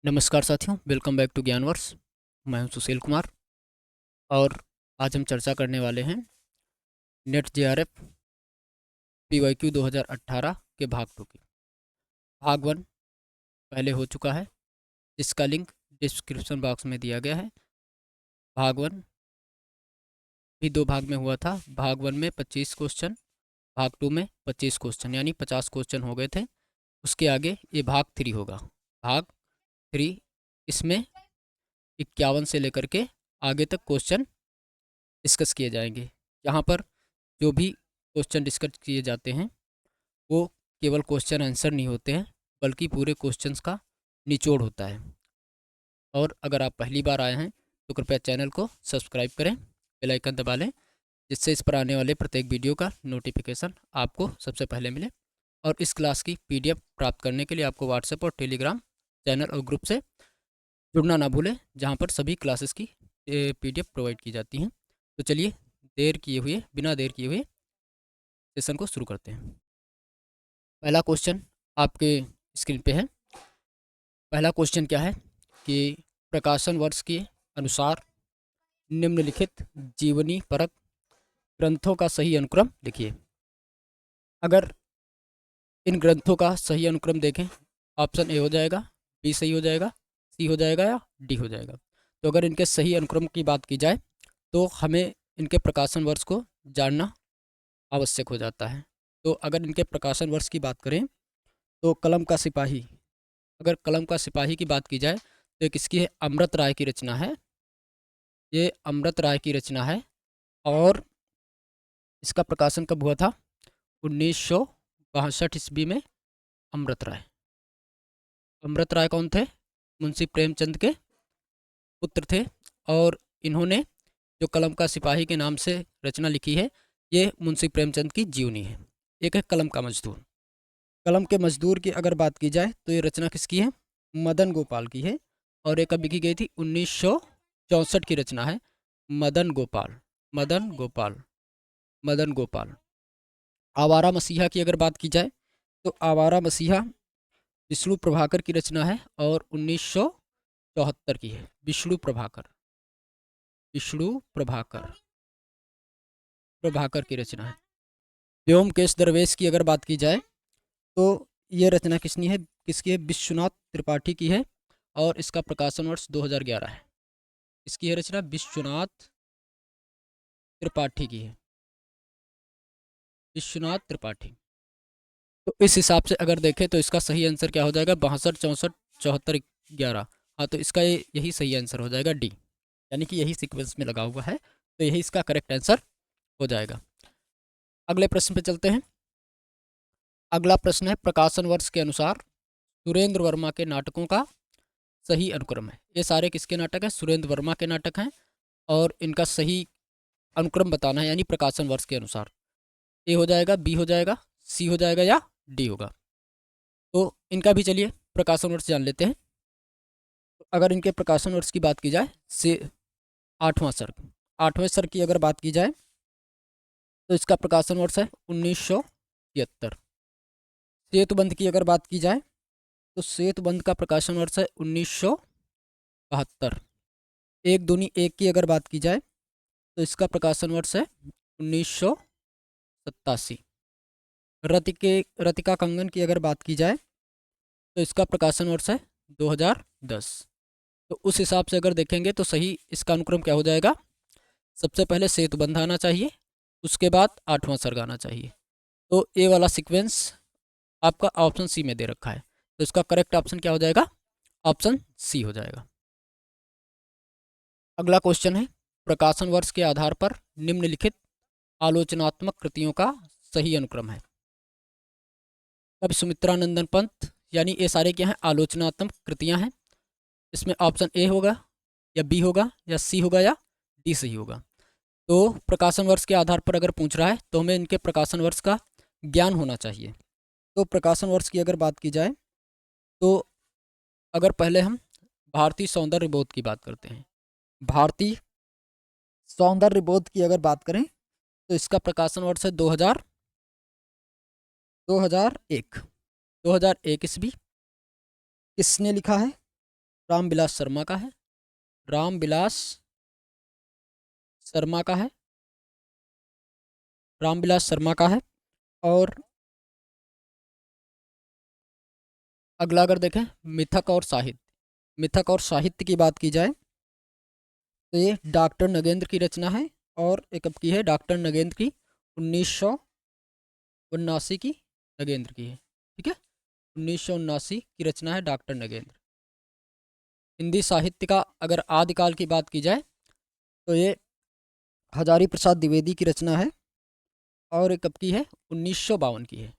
नमस्कार साथियों, welcome back to ज्ञानवर्स। मैं हूं सुशील कुमार और आज हम चर्चा करने वाले हैं नेट जेआरएफ पीवाईक्यू 2018 के भाग 2 की। भाग 1 पहले हो चुका है, जिसका लिंक डिस्क्रिप्शन बॉक्स में दिया गया है। भाग 1 भी 2 भाग में हुआ था। भाग 1 में 25 क्वेश्चन, भाग 2 में 25 क्वेश्चन, यानी 50 क्वेश्चन हो गए थे। उसके आगे ये भाग 3 होगा। भाग 3 इसमें 51 से लेकर के आगे तक क्वेश्चन डिस्कस किए जाएंगे। यहाँ पर जो भी क्वेश्चन डिस्कस किए जाते हैं वो केवल क्वेश्चन आंसर नहीं होते हैं, बल्कि पूरे क्वेश्चंस का निचोड़ होता है। और अगर आप पहली बार आए हैं तो कृपया चैनल को सब्सक्राइब करें, बेल आइकन दबा लें, जिससे इस पर आने वाले प्रत्येक वीडियो का नोटिफिकेशन आपको सबसे पहले मिले। और इस क्लास की पीडीएफ प्राप्त करने के लिए आपको व्हाट्सएप और टेलीग्राम चैनल और ग्रुप से जुड़ना ना भूलें, जहाँ पर सभी क्लासेस की पीडीएफ प्रोवाइड की जाती हैं। तो चलिए बिना देर किए हुए सेशन को शुरू करते हैं। पहला क्वेश्चन आपके स्क्रीन पे है। पहला क्वेश्चन क्या है कि प्रकाशन वर्ष के अनुसार निम्नलिखित जीवनी परक ग्रंथों का सही अनुक्रम लिखिए। अगर इन ग्रंथों का सही अनुक्रम देखें, ऑप्शन ए हो जाएगा, बी सही हो जाएगा, सी हो जाएगा या डी हो जाएगा। तो अगर इनके सही अनुक्रम की बात की जाए तो हमें इनके प्रकाशन वर्ष को जानना आवश्यक हो जाता है। तो अगर इनके प्रकाशन वर्ष की बात करें तो कलम का सिपाही, अगर कलम का सिपाही की बात की जाए तो किसकी है? अमृत राय की रचना है। ये अमृत राय की रचना है और इसका प्रकाशन कब हुआ था? 1962 ईस्वी में। अमृत राय, अमृत राय कौन थे? मुंशी प्रेमचंद के पुत्र थे। और इन्होंने जो कलम का सिपाही के नाम से रचना लिखी है, ये मुंशी प्रेमचंद की जीवनी है। एक है कलम का मजदूर। कलम के मजदूर की अगर बात की जाए तो ये रचना किसकी है? मदन गोपाल की है। और ये कब लिखी गई थी? 1964 की रचना है। मदन गोपाल, मदन गोपाल, मदन गोपाल। आवारा मसीहा की अगर बात की जाए तो आवारा मसीहा विष्णु प्रभाकर की रचना है और 1974 की है। विष्णु प्रभाकर, विष्णु प्रभाकर, प्रभाकर की रचना है। व्योमकेश दरवेश की अगर बात की जाए तो ये रचना किसकी है? विश्वनाथ त्रिपाठी की है और इसका प्रकाशन वर्ष 2011 है। इसकी है रचना विश्वनाथ त्रिपाठी की है, विश्वनाथ त्रिपाठी। तो इस हिसाब से अगर देखें तो इसका सही आंसर क्या हो जाएगा? 62, 64, 74, 11। हाँ, तो इसका यही सही आंसर हो जाएगा, डी। यानी कि यही सीक्वेंस में लगा हुआ है, तो यही इसका करेक्ट आंसर हो जाएगा। अगले प्रश्न पे चलते हैं। अगला प्रश्न है, प्रकाशन वर्ष के अनुसार सुरेंद्र वर्मा के नाटकों का सही अनुक्रम है। ये सारे किसके नाटक हैं? सुरेंद्र वर्मा के नाटक हैं और इनका सही अनुक्रम बताना है, यानी प्रकाशन वर्ष के अनुसार। ए हो जाएगा, बी हो जाएगा, सी हो जाएगा या डी होगा। तो इनका भी चलिए प्रकाशन वर्ष जान लेते हैं। तो अगर इनके प्रकाशन वर्ष की बात की जाए से 8वां सर्ग, 8वें सर्ग की अगर बात की जाए तो इसका प्रकाशन वर्ष है 1973। सेतुबंध की अगर बात की जाए तो सेतुबंध का प्रकाशन वर्ष है 1972। एक दूनी एक की अगर बात की जाए तो इसका प्रकाशन वर्ष है 1987। रतिका कंगन की अगर बात की जाए तो इसका प्रकाशन वर्ष है 2010। तो उस हिसाब से अगर देखेंगे तो सही इसका अनुक्रम क्या हो जाएगा? सबसे पहले सेतुबंध आना चाहिए, उसके बाद 8वां सर्ग आना चाहिए। तो ए वाला सीक्वेंस आपका ऑप्शन सी में दे रखा है, तो इसका करेक्ट ऑप्शन क्या हो जाएगा? ऑप्शन सी हो जाएगा। अगला क्वेश्चन है, प्रकाशन वर्ष के आधार पर निम्नलिखित आलोचनात्मक कृतियों का सही अनुक्रम है। अब सुमित्रानंदन पंत, यानी ये सारे क्या हैं? आलोचनात्मक कृतियां हैं। इसमें ऑप्शन ए होगा या बी होगा या सी होगा या डी सही होगा। तो प्रकाशन वर्ष के आधार पर अगर पूछ रहा है तो हमें इनके प्रकाशन वर्ष का ज्ञान होना चाहिए। तो प्रकाशन वर्ष की अगर बात की जाए तो अगर पहले हम भारतीय सौंदर्य बोध की बात करते हैं, भारतीय सौंदर्य बोध की अगर बात करें तो इसका प्रकाशन वर्ष है 2001 ईस्वी। किसने लिखा है? रामविलास शर्मा का है, रामविलास शर्मा का है, रामविलास शर्मा का है। और अगला अगर देखें मिथक और साहित्य, मिथक और साहित्य की बात की जाए तो ये डॉक्टर नगेंद्र की रचना है। और एक कब की है, डॉक्टर नगेंद्र की 1979 की नगेंद्र की है। ठीक है, 1979 की रचना है डॉक्टर नगेंद्र। हिंदी साहित्य का अगर आदिकाल की बात की जाए तो ये हजारी प्रसाद द्विवेदी की रचना है। और एक कब की है, 1952 की है,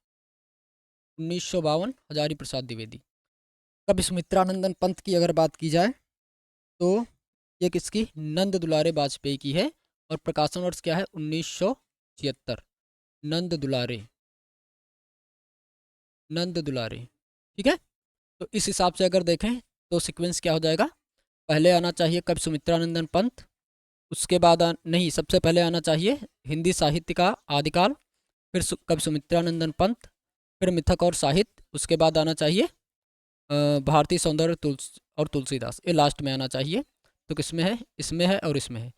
1952 हजारी प्रसाद द्विवेदी। कवि सुमित्रानंदन पंत की अगर बात की जाए तो ये किसकी, नंद दुलारे वाजपेयी की है। और प्रकाशन वर्ष क्या है, 1976। नंद दुलारे, नंद दुलारे। ठीक है, तो इस हिसाब से अगर देखें तो सीक्वेंस क्या हो जाएगा, पहले आना चाहिए कवि सुमित्रानंदन पंत, उसके बाद नहीं, सबसे पहले आना चाहिए हिंदी साहित्य का आदिकाल, फिर कवि सुमित्रानंदन पंत, फिर मिथक और साहित्य, उसके बाद आना चाहिए भारतीय सौंदर्य और तुलसीदास, ये लास्ट में आना चाहिए। तो किसमें है, इसमें है और इसमें है,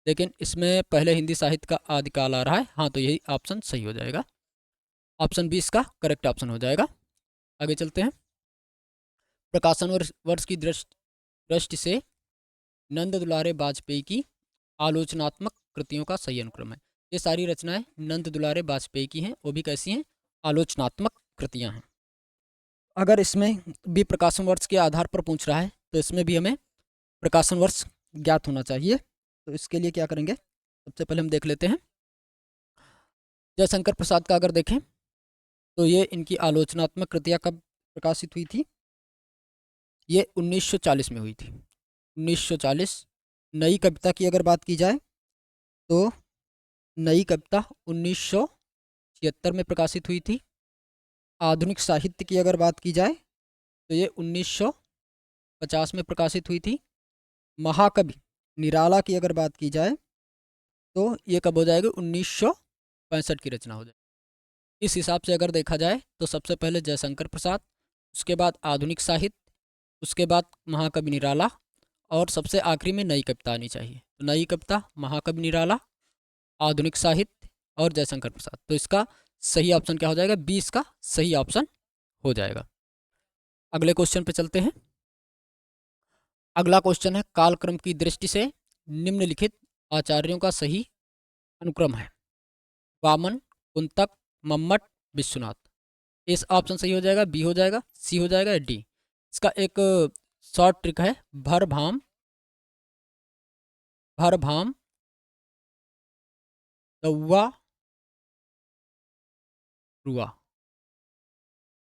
लेकिन इसमें पहले हिंदी साहित्य का आदिकाल आ रहा है। हाँ, तो यही ऑप्शन सही हो जाएगा, ऑप्शन 20 का करेक्ट ऑप्शन हो जाएगा। आगे चलते हैं। प्रकाशन वर्ष की दृष्टि से नंद दुलारे वाजपेयी की आलोचनात्मक कृतियों का सही अनुक्रम है। ये सारी रचनाएं नंद दुलारे वाजपेयी की हैं, वो भी कैसी हैं, आलोचनात्मक कृतियां हैं। अगर इसमें भी प्रकाशन वर्ष के आधार पर पूछ रहा है तो इसमें भी हमें प्रकाशन वर्ष ज्ञात होना चाहिए। तो इसके लिए क्या करेंगे, सबसे पहले हम देख लेते हैं जयशंकर प्रसाद का। अगर देखें तो ये इनकी आलोचनात्मक कृतियाँ कब प्रकाशित हुई थी, ये 1940 में हुई थी, 1940। नई कविता की अगर बात की जाए तो नई कविता 1976 में प्रकाशित हुई थी। आधुनिक साहित्य की अगर बात की जाए तो ये 1950 में प्रकाशित हुई थी। महाकवि निराला की अगर बात की जाए तो ये कब हो जाएगी, 1965 की रचना हो जाएगी। इस हिसाब से अगर देखा जाए तो सबसे पहले जयशंकर प्रसाद, उसके बाद आधुनिक साहित्य, उसके बाद महाकवि निराला, और सबसे आखिरी में नई कविता आनी चाहिए। तो नई कविता, महाकवि निराला, आधुनिक साहित्य और जयशंकर प्रसाद। तो इसका सही ऑप्शन क्या हो जाएगा, 20 का सही ऑप्शन हो जाएगा। अगले क्वेश्चन पे चलते हैं। अगला क्वेश्चन है, कालक्रम की दृष्टि से निम्नलिखित आचार्यों का सही अनुक्रम है, वामन, कुंतक, मम्मट, विश्वनाथ। इस ऑप्शन सही हो जाएगा, बी हो जाएगा, सी हो जाएगा या डी। इसका एक शॉर्ट ट्रिक है, भर भाम, भर भाम दौआ रुआ।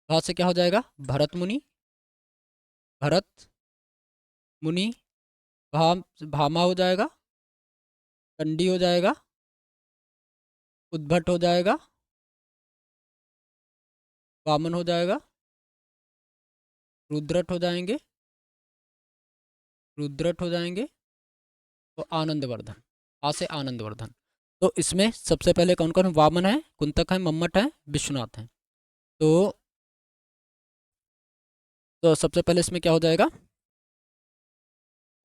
वहाँ से क्या हो जाएगा, भरत मुनि, भरत मुनि, भामा हो जाएगा, कंडी हो जाएगा, उद्भट हो जाएगा, वामन हो जाएगा, रुद्रट हो जाएंगे, रुद्रट हो जाएंगे, तो आनंदवर्धन, आ से आनंदवर्धन। तो इसमें सबसे पहले कौन कौन, वामन है, कुंतक है, मम्मट है, विश्वनाथ है। तो सबसे पहले इसमें क्या हो जाएगा,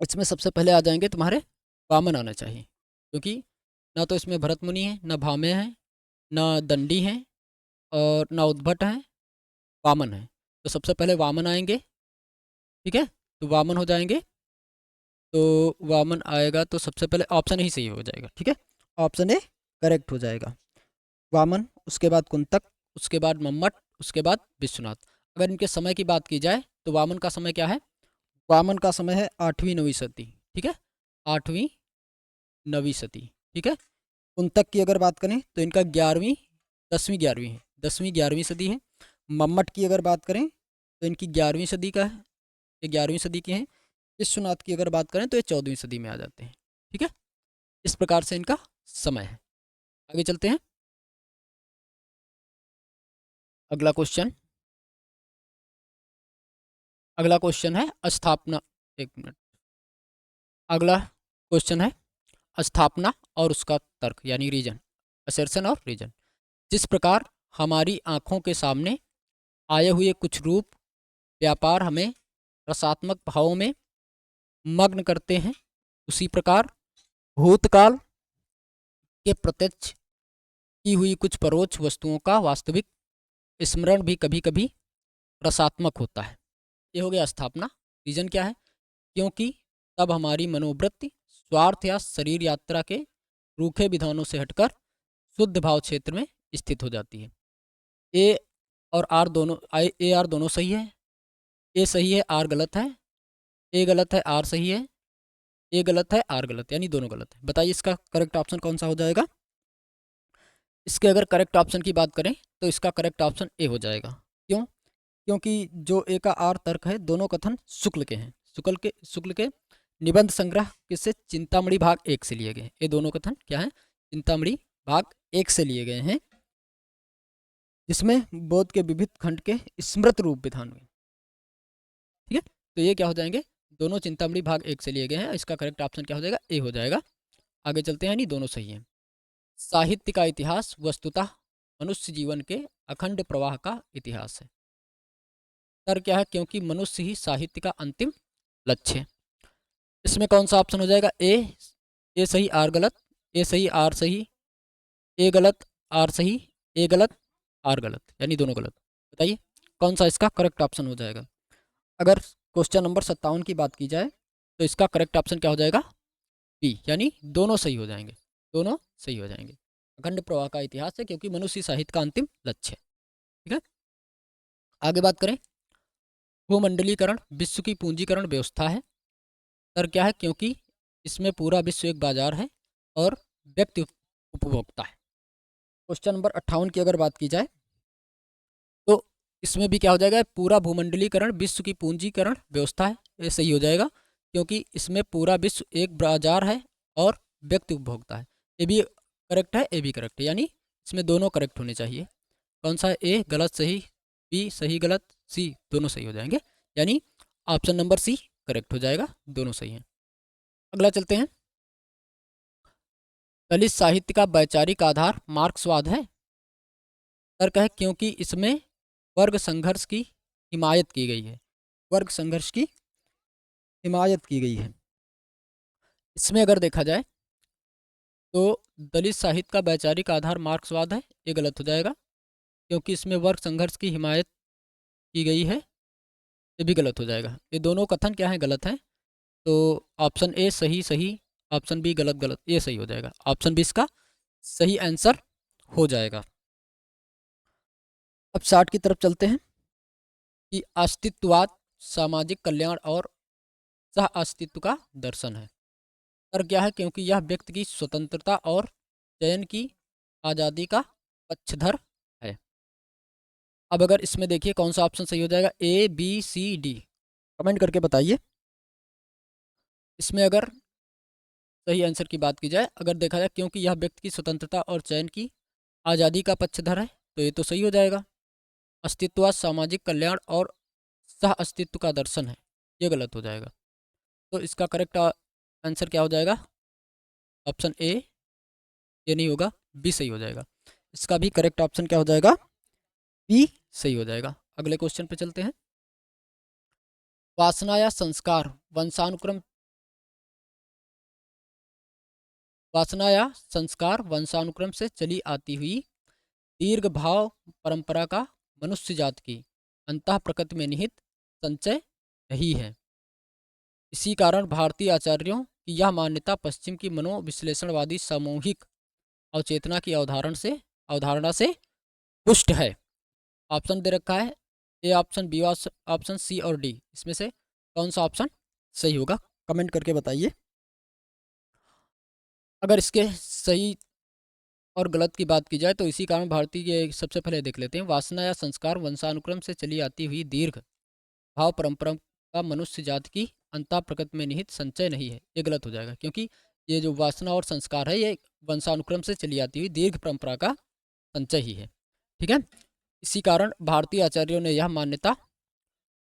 इसमें सबसे पहले आ जाएंगे तुम्हारे वामन आना चाहिए, क्योंकि ना तो इसमें भरत मुनि है, ना भामे हैं, ना दंडी हैं, और ना उद्भट हैं, वामन है। तो सबसे पहले वामन आएंगे। ठीक है, तो वामन हो जाएंगे। तो वामन आएगा तो सबसे पहले ऑप्शन ही सही हो जाएगा। ठीक है, ऑप्शन ए करेक्ट हो जाएगा, वामन, उसके बाद कुंतक, उसके बाद मम्मट, उसके बाद विश्वनाथ। अगर इनके समय की बात की जाए तो वामन का समय क्या है, वामन का समय है 8वीं 9वीं सदी। ठीक है, 8वीं 9वीं सदी। ठीक है, कुंतक की अगर बात करें तो इनका 11वीं 10वीं 11वीं है, 10वीं 11वीं सदी है। मम्मट की अगर बात करें तो इनकी 11वीं सदी का है, ये 11वीं सदी के हैं। विश्वनाथ की अगर बात करें तो ये 14वीं सदी में आ जाते हैं। ठीक है, इस प्रकार से इनका समय है। आगे चलते हैं। अगला क्वेश्चन, अगला क्वेश्चन है स्थापना, एक मिनट, अगला क्वेश्चन है स्थापना और उसका तर्क, यानी रीजन, असर्शन और रीजन। जिस प्रकार हमारी आंखों के सामने आए हुए कुछ रूप व्यापार हमें रसात्मक भावों में मग्न करते हैं, उसी प्रकार भूतकाल के प्रत्यक्ष की हुई कुछ परोक्ष वस्तुओं का वास्तविक स्मरण भी कभी कभी रसात्मक होता है। ये हो गया स्थापना। रीजन क्या है? क्योंकि तब हमारी मनोवृत्ति स्वार्थ या शरीर यात्रा के रूखे विधानों से हटकर शुद्ध भाव क्षेत्र में स्थित हो जाती है। ए और आर दोनों ए आर दोनों सही है। ए सही है, आर गलत है। ए गलत है, आर सही है। ए गलत है, आर गलत, यानी दोनों गलत है। बताइए इसका करेक्ट ऑप्शन कौन सा हो जाएगा? इसके अगर करेक्ट ऑप्शन की बात करें तो इसका करेक्ट ऑप्शन ए हो जाएगा। क्यों? क्योंकि जो ए का आर तर्क है, दोनों कथन शुक्ल के हैं। शुक्ल के निबंध संग्रह किससे? चिंतामणि भाग 1 से लिए गए हैं। ये दोनों कथन क्या है? चिंतामणि भाग 1 से लिए गए हैं, जिसमें बोध के विविध खंड के स्मृत रूप विधान हुए। ठीक है, तो ये क्या हो जाएंगे? दोनों चिंतामणि भाग 1 से लिए गए हैं। इसका करेक्ट ऑप्शन क्या हो जाएगा? ए हो जाएगा। आगे चलते हैं, नहीं दोनों सही हैं। साहित्य का इतिहास वस्तुतः मनुष्य जीवन के अखंड प्रवाह का इतिहास है। तर क्या है? क्योंकि मनुष्य ही साहित्य का अंतिम लक्ष्य है। इसमें कौन सा ऑप्शन हो जाएगा? ए सही, आर गलत। ए सही, आर सही। ए गलत, आर सही। ए गलत, आर गलत, यानी दोनों गलत। बताइए कौन सा इसका करेक्ट ऑप्शन हो जाएगा? अगर क्वेश्चन नंबर 57 की बात की जाए तो इसका करेक्ट ऑप्शन क्या हो जाएगा? बी, यानी दोनों सही हो जाएंगे। दोनों सही हो जाएंगे। अखंड प्रवाह का इतिहास है क्योंकि मनुष्य साहित्य का अंतिम लक्ष्य है। ठीक है, आगे बात करें। भूमंडलीकरण विश्व की पूंजीकरण व्यवस्था है। तर क्या है? क्योंकि इसमें पूरा विश्व एक बाजार है और व्यक्ति उपभोक्ता है। क्वेश्चन नंबर 58 की अगर बात की जाए तो इसमें भी क्या हो जाएगा? पूरा भूमंडलीकरण विश्व की पूंजीकरण व्यवस्था है। ये सही हो जाएगा क्योंकि इसमें पूरा विश्व एक बाजार है और व्यक्ति उपभोक्ता है। ये भी करेक्ट है, ए भी करेक्ट है, यानी इसमें दोनों करेक्ट होने चाहिए। कौन सा है? ए गलत सही, बी सही गलत, सी दोनों सही हो जाएंगे, यानी ऑप्शन नंबर सी करेक्ट हो जाएगा। दोनों सही हैं। अगला चलते हैं। दलित साहित्य का वैचारिक आधार मार्क्सवाद है। तर्क है क्योंकि इसमें वर्ग संघर्ष की हिमायत की गई है। वर्ग संघर्ष की हिमायत की गई है। इसमें अगर देखा जाए तो दलित साहित्य का वैचारिक आधार मार्क्सवाद है। ये गलत हो जाएगा क्योंकि इसमें वर्ग संघर्ष की हिमायत की गई है। ये भी गलत हो जाएगा। ये दोनों कथन क्या है? गलत हैं। तो ऑप्शन ए सही सही, ऑप्शन बी गलत गलत, ये सही हो जाएगा। ऑप्शन बी इसका सही आंसर हो जाएगा। अब 60 की तरफ चलते हैं कि अस्तित्ववाद सामाजिक कल्याण और सह अस्तित्व का दर्शन है। और क्या है? क्योंकि यह व्यक्ति की स्वतंत्रता और चयन की आज़ादी का पक्षधर है। अब अगर इसमें देखिए कौन सा ऑप्शन सही हो जाएगा? A B C D, comment करके बताइए। इसमें अगर सही आंसर की बात की जाए, अगर देखा जाए क्योंकि यह व्यक्ति की स्वतंत्रता और चयन की आज़ादी का पक्षधर है, तो ये तो सही हो जाएगा। अस्तित्ववाद सामाजिक कल्याण और सह अस्तित्व का दर्शन है, ये गलत हो जाएगा। तो इसका करेक्ट आंसर क्या हो जाएगा? ऑप्शन ए, ये नहीं होगा, बी सही हो जाएगा। इसका भी करेक्ट ऑप्शन क्या हो जाएगा? बी सही हो जाएगा। अगले क्वेश्चन पे चलते हैं। वासना या संस्कार वंशानुक्रम वासना या संस्कार वंशानुक्रम से चली आती हुई दीर्घ भाव परंपरा का मनुष्य जात की अंतः प्रकृति में निहित संचय रही है। इसी कारण भारतीय आचार्यों की यह मान्यता पश्चिम की मनोविश्लेषणवादी सामूहिक अवचेतना की अवधारणा से पुष्ट है। ऑप्शन दे रखा है ए ऑप्शन, बी ऑप्शन, सी और डी। इसमें से कौन सा ऑप्शन सही होगा? कमेंट करके बताइए। अगर इसके सही और गलत की बात की जाए तो इसी कारण भारतीय के सबसे पहले देख लेते हैं। वासना या संस्कार वंशानुक्रम से चली आती हुई दीर्घ भाव परंपरा का मनुष्य जाति की अंतः प्रकृति में निहित संचय नहीं है, ये गलत हो जाएगा क्योंकि ये जो वासना और संस्कार है ये वंशानुक्रम से चली आती हुई दीर्घ परंपरा का संचय ही है। ठीक है, इसी कारण भारतीय आचार्यों ने यह मान्यता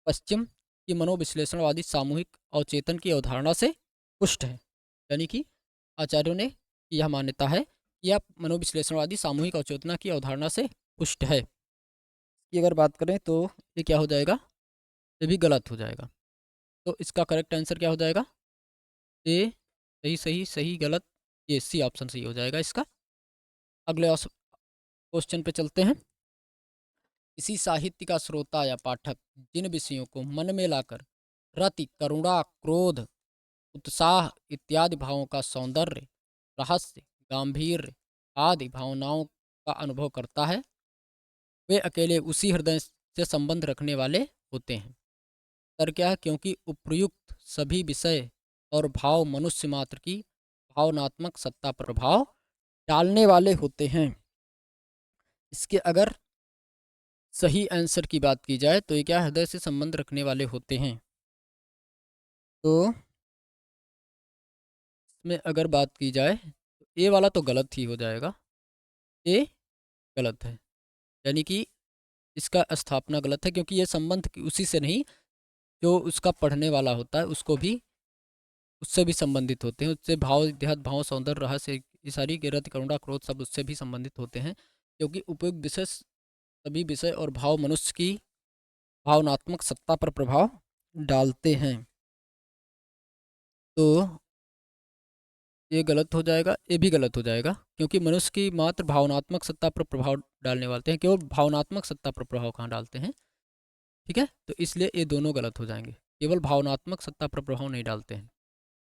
पश्चिम की मनोविश्लेषणवादी सामूहिक अवचेतन की अवधारणा से पुष्ट है। यानी कि आचार्यों ने यह मान्यता है कि यह मनोविश्लेषणवादी सामूहिक अवचेतना की अवधारणा से पुष्ट है। इसकी अगर बात करें तो ये क्या हो जाएगा? ये भी गलत हो जाएगा। तो इसका करेक्ट आंसर क्या हो जाएगा? ए। सही सही सही गलत, ये सी ऑप्शन सही हो जाएगा इसका। अगले क्वेश्चन पे चलते हैं। किसी साहित्य का श्रोता या पाठक जिन विषयों को मन में लाकर रति, करुणा, क्रोध, उत्साह इत्यादि भावों का सौंदर्य, रहस्य, गांधीर्य आदि भावनाओं का अनुभव करता है, वे अकेले उसी हृदय से संबंध रखने वाले होते हैं। तर क्या है? क्योंकि उपर्युक्त सभी विषय और भाव मनुष्य मात्र की भावनात्मक सत्ता पर प्रभाव डालने वाले होते हैं। इसके अगर सही आंसर की बात की जाए तो ये क्या, हृदय से संबंध रखने वाले होते हैं। तो इसमें अगर बात की जाए तो ए वाला तो गलत ही हो जाएगा, ए गलत है। यानी कि इसका स्थापना गलत है, क्योंकि ये संबंध उसी से नहीं, जो उसका पढ़ने वाला होता है उसको भी, उससे भी संबंधित होते हैं। उससे भाव, देहात, भाव, सौंदर्य, रहस्य, ये सारी रति, करुणा, क्रोध सब उससे भी संबंधित होते हैं। क्योंकि उपयुक्त विषय, सभी विषय और भाव मनुष्य की भावनात्मक सत्ता पर प्रभाव डालते हैं। तो ये गलत हो जाएगा, ये भी गलत हो जाएगा, क्योंकि मनुष्य की मात्र भावनात्मक सत्ता पर प्रभाव डालने वाले हैं, केवल भावनात्मक सत्ता पर प्रभाव कहाँ डालते हैं। ठीक है, तो इसलिए ये दोनों गलत हो जाएंगे, केवल भावनात्मक सत्ता पर प्रभाव नहीं डालते हैं।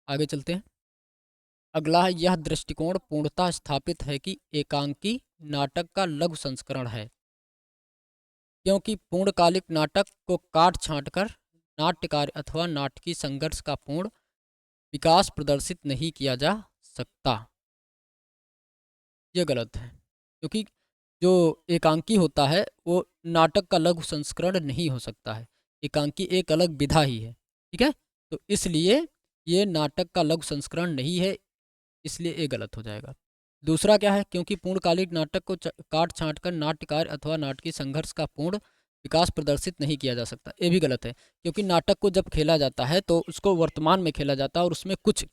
आगे चलते हैं। अगला है, यह दृष्टिकोण पूर्णतः स्थापित है कि एकांकी नाटक का लघु संस्करण है, क्योंकि पूर्णकालिक नाटक को काट छांट कर नाट्य कार्य अथवा नाटकीय संघर्ष का पूर्ण विकास प्रदर्शित नहीं किया जा सकता। ये गलत है, क्योंकि जो एकांकी होता है वो नाटक का लघु संस्करण नहीं हो सकता है। एकांकी एक अलग विधा ही है। ठीक है, तो इसलिए ये नाटक का लघु संस्करण नहीं है, इसलिए ये गलत हो जाएगा। दूसरा क्या है, क्योंकि पूर्णकालिक नाटक को काट छांट कर नाट्यकार अथवा नाटकीय संघर्ष का पूर्ण विकास प्रदर्शित नहीं किया जा सकता, ये भी गलत है। क्योंकि नाटक को जब खेला जाता है तो उसको वर्तमान में खेला जाता है, और उसमें कुछ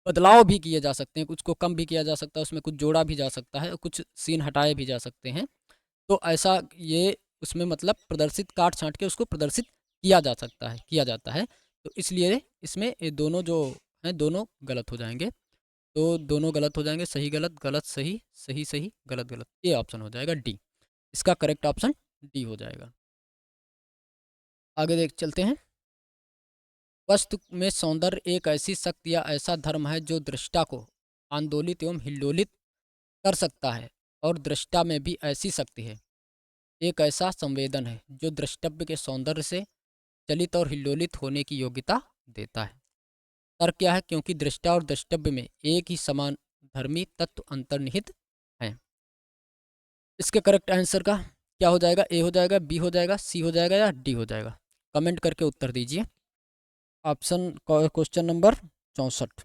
बदलाव भी किए जा सकते हैं, कुछ को कम भी किया जा सकता है, उसमें कुछ जोड़ा भी जा सकता है और कुछ सीन हटाए भी जा सकते हैं। तो ऐसा ये उसमें मतलब प्रदर्शित, काट छांट के उसको प्रदर्शित किया जा सकता है, किया जाता है। तो इसलिए इसमें ये दोनों जो हैं दोनों गलत हो जाएंगे। तो दोनों गलत हो जाएंगे, सही गलत, गलत सही, सही सही, गलत गलत, ये ऑप्शन हो जाएगा डी। इसका करेक्ट ऑप्शन डी हो जाएगा। आगे देख चलते हैं। वस्तु में सौंदर्य एक ऐसी शक्ति या ऐसा धर्म है जो दृष्टा को आंदोलित एवं हिल्लोलित कर सकता है, और दृष्टा में भी ऐसी शक्ति है। एक ऐसा संवेदन है जो द्रष्टव्य के सौंदर्य से चलित और हिल्लोलित होने की योग्यता देता है। तर्क क्या है, क्योंकि दृष्टा और द्रष्टव्य में एक ही समान धर्मी तत्व अंतर्निहित है। इसके करेक्ट आंसर का क्या हो जाएगा? ए हो जाएगा, बी हो जाएगा, सी हो जाएगा या डी हो जाएगा? कमेंट करके उत्तर दीजिए। Option question number 64।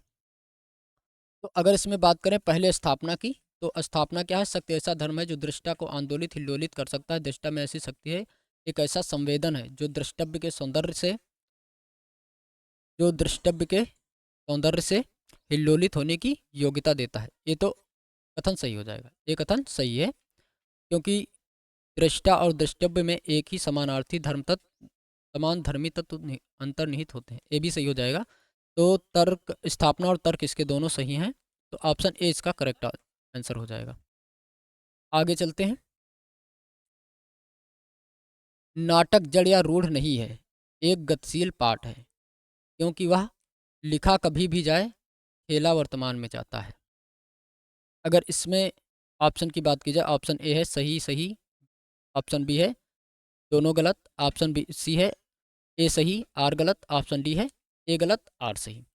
तो अगर इसमें बात करें पहले स्थापना की, तो स्थापना क्या है? शक्ति ऐसा धर्म है जो दृष्टा को आंदोलित हिल्लोलित कर सकता है। दृष्टा में ऐसी शक्ति है, एक ऐसा संवेदन है जो द्रष्टव्य के सौंदर्य से, जो द्रष्टव्य के सौंदर्य से हिल्लोलित होने की योग्यता देता है। ये तो कथन सही हो जाएगा, ये कथन सही है, क्योंकि दृष्टा और द्रष्टव्य में एक ही समानार्थी धर्म तत्व, समान धर्मी तत्व अंतर्निहित होते हैं, ये भी सही हो जाएगा। तो तर्क, स्थापना और तर्क इसके दोनों सही हैं, तो ऑप्शन ए इसका करेक्ट आंसर हो जाएगा। आगे चलते हैं। नाटक जड़ या रूढ़ नहीं है, एक गतिशील पाठ है, क्योंकि वह लिखा कभी भी जाए, खेला वर्तमान में जाता है। अगर इसमें ऑप्शन की बात की जाए, ऑप्शन ए है सही सही, ऑप्शन बी है दोनों गलत, ऑप्शन बी सी है ए सही आर गलत, ऑप्शन डी है ए गलत आर सही।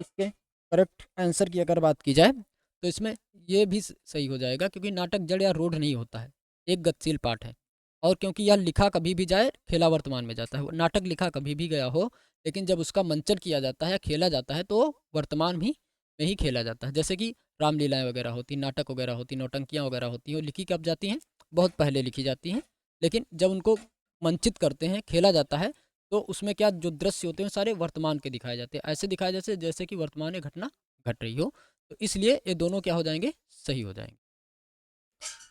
इसके करेक्ट आंसर की अगर बात की जाए तो इसमें ये भी सही हो जाएगा, क्योंकि नाटक जड़ या रूढ़ नहीं होता है, एक गतिशील पाठ है। और क्योंकि यह लिखा कभी भी जाए, खेला वर्तमान में जाता है। नाटक लिखा कभी भी गया हो, लेकिन जब उसका मंचन किया जाता है, खेला जाता है, तो वर्तमान भी में ही खेला जाता है। जैसे कि रामलीलाएँ वगैरह होती, नाटक वगैरह होती, नौटंकियाँ वगैरह होती हैं, वो लिखी कब जाती हैं? बहुत पहले लिखी जाती हैं, लेकिन जब उनको मंचित करते हैं, खेला जाता है, तो उसमें क्या, जो दृश्य होते हैं सारे वर्तमान के दिखाए जाते हैं, ऐसे दिखाए जैसे कि वर्तमान में घटना घट रही हो। तो इसलिए ये दोनों क्या हो जाएंगे? सही हो जाएंगे।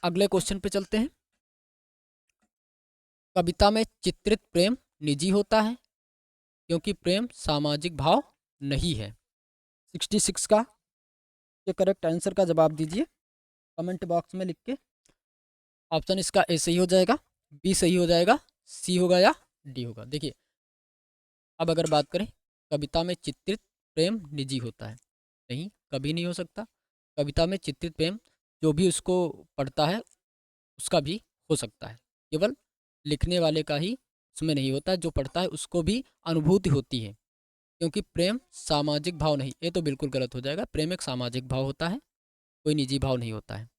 अगले क्वेश्चन पे चलते हैं। कविता में चित्रित प्रेम निजी होता है, क्योंकि प्रेम सामाजिक भाव नहीं है। 66 का ये करेक्ट आंसर का जवाब दीजिए कमेंट बॉक्स में लिख के। ऑप्शन इसका ए सही हो जाएगा, बी सही हो जाएगा, सी होगा या डी होगा। देखिए अब अगर बात करें, कविता में चित्रित प्रेम निजी होता है, नहीं कभी नहीं हो सकता। कविता में चित्रित प्रेम जो भी उसको पढ़ता है उसका भी हो सकता है, केवल लिखने वाले का ही उसमें नहीं होता, जो पढ़ता है उसको भी अनुभूति होती है। क्योंकि प्रेम सामाजिक भाव नहीं, ये तो बिल्कुल गलत हो जाएगा। प्रेम एक सामाजिक भाव होता है, कोई निजी भाव नहीं होता है।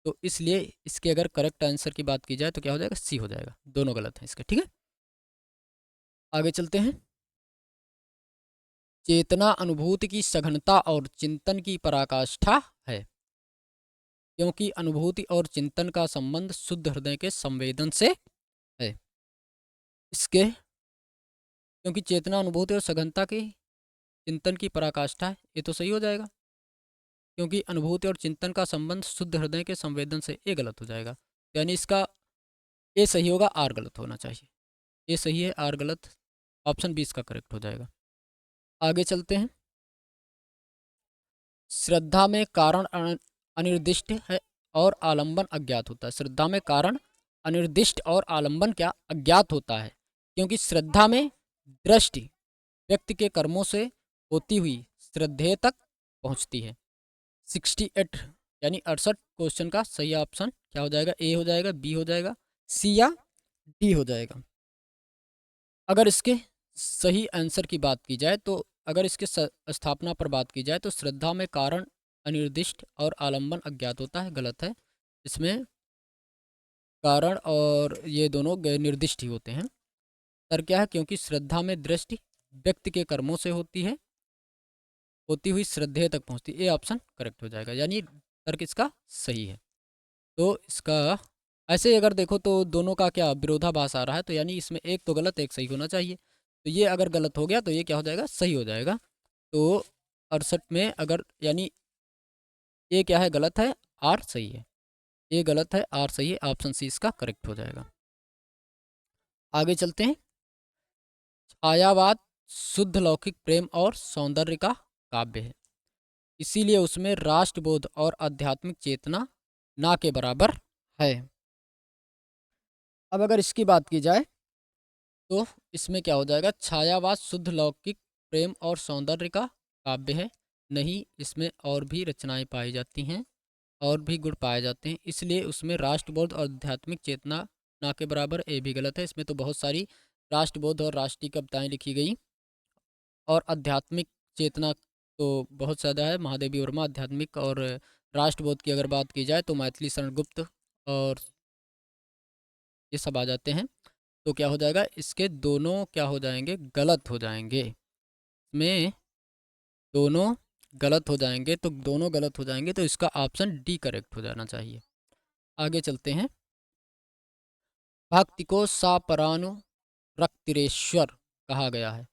तो इसलिए इसके अगर करेक्ट आंसर की बात की जाए तो क्या हो जाएगा, सी हो जाएगा। दोनों गलत हैं इसके, ठीक है। आगे चलते हैं। चेतना अनुभूति की सघनता और चिंतन की पराकाष्ठा है, क्योंकि अनुभूति और चिंतन का संबंध शुद्ध हृदय के संवेदन से है। इसके क्योंकि चेतना अनुभूति और सघनता की चिंतन की पराकाष्ठा है, ये तो सही हो जाएगा। क्योंकि अनुभूति और चिंतन का संबंध शुद्ध हृदय के संवेदन से, ये गलत हो जाएगा। यानी इसका ए सही होगा, आर गलत होना चाहिए। ए सही है, आर गलत। ऑप्शन बी इसका करेक्ट हो जाएगा। आगे चलते हैं। श्रद्धा में कारण अनिर्दिष्ट है और आलंबन अज्ञात होता है। श्रद्धा में कारण अनिर्दिष्ट और आलंबन क्या, अज्ञात होता है। क्योंकि श्रद्धा में दृष्टि व्यक्ति के कर्मों से होती हुई श्रद्धेय तक पहुंचती है। 68 यानी 68 क्वेश्चन का सही ऑप्शन क्या हो जाएगा, ए हो जाएगा, बी हो जाएगा, सी या डी हो जाएगा। अगर इसके सही आंसर की बात की जाए तो, अगर इसके स्थापना पर बात की जाए तो श्रद्धा में कारण अनिर्दिष्ट और आलंबन अज्ञात होता है, गलत है। इसमें कारण और ये दोनों निर्दिष्ट ही होते हैं। तर क्या है, क्योंकि श्रद्धा में दृष्टि व्यक्ति के कर्मों से होती है, होती हुई श्रद्धेय तक पहुंचती है। ये ऑप्शन करेक्ट हो जाएगा, यानी तर्क इसका सही है। तो इसका ऐसे अगर देखो तो दोनों का क्या विरोधाभास आ रहा है, तो यानी इसमें एक तो गलत एक सही होना चाहिए। तो ये अगर गलत हो गया तो ये क्या हो जाएगा, सही हो जाएगा। तो 68 में अगर यानी ये क्या है, गलत है, आर सही है। ये गलत है, आर सही है। ऑप्शन सी इसका करेक्ट हो जाएगा। आगे चलते हैं। छायावाद शुद्ध लौकिक प्रेम और सौंदर्य का काव्य है, इसीलिए उसमें राष्ट्रबोध और आध्यात्मिक चेतना ना के बराबर है। अब अगर इसकी बात की जाए तो इसमें क्या हो जाएगा, छायावाद शुद्ध लौकिक प्रेम और सौंदर्य का काव्य है, नहीं इसमें और भी रचनाएं पाई जाती हैं और भी गुण पाए जाते हैं, इसलिए उसमें राष्ट्रबोध और आध्यात्मिक चेतना ना के बराबर, ए भी गलत है। इसमें तो बहुत सारी राष्ट्रबोध और राष्ट्रीय कविताएं लिखी गई और आध्यात्मिक चेतना तो बहुत ज़्यादा है। महादेवी वर्मा आध्यात्मिक और राष्ट्रबोध की अगर बात की जाए तो मैथिली शरण गुप्त और ये सब आ जाते हैं। तो क्या हो जाएगा, इसके दोनों क्या हो जाएंगे, गलत हो जाएंगे। में दोनों गलत हो जाएंगे, तो दोनों गलत हो जाएंगे तो इसका ऑप्शन डी करेक्ट हो जाना चाहिए। आगे चलते हैं। भक्ति को सापरानुरक्तिरेश्वर कहा गया है।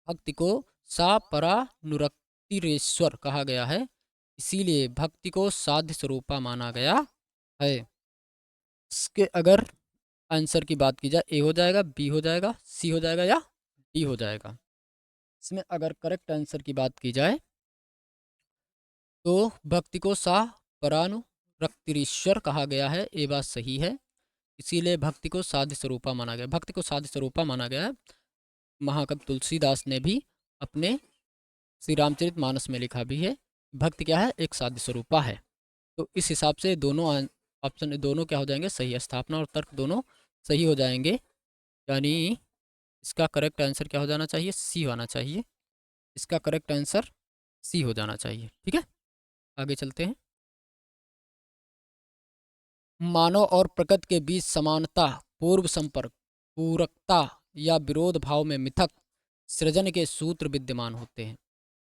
भक्ति को सापरानुरक्तिरेश्वर कहा गया है, इसीलिए भक्ति को साध्य स्वरूपा माना गया है। इसके अगर आंसर की बात की जाए, ए हो जाएगा, बी हो जाएगा, सी हो जाएगा या डी हो जाएगा। इसमें अगर करेक्ट आंसर की बात की जाए तो भक्ति को सापरानुरक्तिरेश्वर कहा गया है, ये बात सही है। इसीलिए भक्ति को साध्य स्वरूपा माना गया। भक्ति को साध्य स्वरूपा माना गया है। महाकवि तुलसीदास ने भी अपने श्री रामचरित मानस में लिखा भी है, भक्ति क्या है, एक साध्य स्वरूपा है। तो इस हिसाब से दोनों ऑप्शन दोनों क्या हो जाएंगे, सही। स्थापना और तर्क दोनों सही हो जाएंगे, यानी इसका करेक्ट आंसर क्या हो जाना चाहिए, सी होना चाहिए। इसका करेक्ट आंसर सी हो जाना चाहिए, ठीक है। आगे चलते हैं। मानव और प्रकृति के बीच समानता, पूर्व संपर्क, पूरकता या विरोध भाव में मिथक सृजन के सूत्र विद्यमान होते हैं।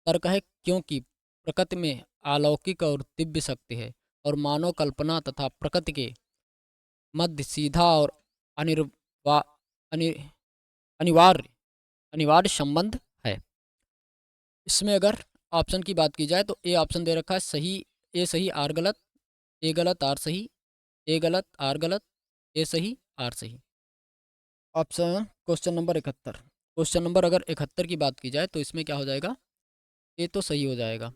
तर्क है, क्योंकि प्रकृति में अलौकिक और दिव्य शक्ति है और मानव कल्पना तथा प्रकृति के मध्य सीधा और अनिर्वा अनि, अनिवार्य अनिवार्य संबंध है। इसमें अगर ऑप्शन की बात की जाए तो ए ऑप्शन दे रखा है सही, ए सही आर गलत, ए गलत आर सही, ए गलत आर गलत, ए सही आर सही। Option question number 71 question number अगर 71 की बात की जाए तो इसमें क्या हो जाएगा, ए तो सही हो जाएगा।